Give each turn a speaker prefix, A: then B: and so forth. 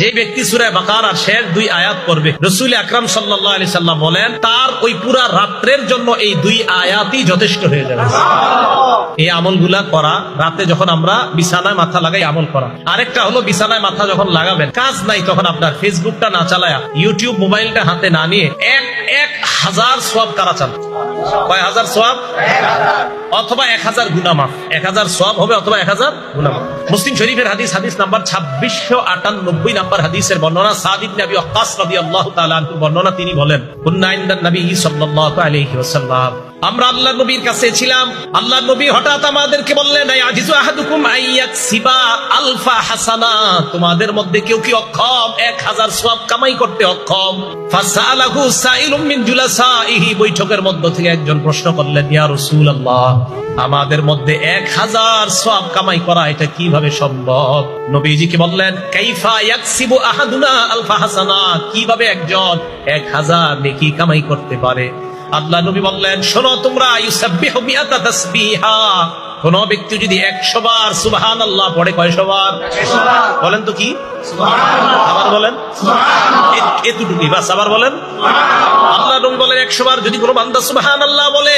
A: যে ব্যক্তি সূরা বাকারার শেষ 2 আয়াত পড়বে, রাসূল আকরাম সাল্লাল্লাহু আলাইহি সাল্লাম বলেন তার ওই পুরা রাত্রের জন্য এই 2 আয়াতই যথেষ্ট হয়ে যাবে। এই আমলগুলা করা, রাতে যখন আমরা বিছানায় মাথা লাগাই আমল করা। আরেকটা হলো বিছানায় মাথা যখন লাগাবেন, কাজ নাই, তখন আপনার ফেসবুকটা না চালায়া, ইউটিউব মোবাইলটা হাতে না নিয়ে 1000 সওয়াব কারা চান? কয় হাজার সওয়াব? অথবা 1000 গুনাহ মাফ। 1000 সওয়াব হবে অথবা 1000 গুনাহ মাফ। মুসলিম শরীফের হাদিস নাম্বার 2698 নাম্বার হাদিসের বর্ণনা, সাদ ইবনে আবি ওয়াক্কাস রাদিয়াল্লাহু তাআলা আনহু বর্ণনা, তিনি বলেন কুননা ইনদান নবী সাল্লাল্লাহু আলাইহি ওয়াসাল্লাম, আমরা আল্লাহর নবীর কাছে ছিলাম। আল্লাহর নবী হঠাৎ আমাদেরকে বললেন, আয়াজিজু আহাদুকুম আইয়াকসিবা আলফা হাসানা, তোমাদের মধ্যে কেউ কি অক্ষম 1000 সওয়াব কামাই করতে অক্ষম? ফাসালাহু সাইলুম মিন জুলাসাইহি, বৈঠকের মধ্য থেকে একজন প্রশ্ন করলেন, ইয়া রাসূলুল্লাহ, আমাদের মধ্যে 1000 সওয়াব কামাই করা এটা কিভাবে সম্ভব? নবীজিকে বললেন, কাইফা ইয়াকসিবু আহাদুনা আলফা হাসানা, কিভাবে একজন 1000 নেকি কামাই করতে পারে? আল্লাহ নবী বললেন, শোনো তোমরা, ইউসাব্বিহু মিআতা তাসবিহা, কোন ব্যক্তি যদি 100 বার সুবহানাল্লাহ পড়ে, কয়শো বার? বলেন তো কি? সুবহানাল্লাহ। আবার বলেন সুবহানাল্লাহ। এতটুকুই বাস, আবার বলেন সুবহানাল্লাহ। আল্লাহ নবী বলেন 100 বার যদি কোনো বান্দা সুবহানাল্লাহ বলে,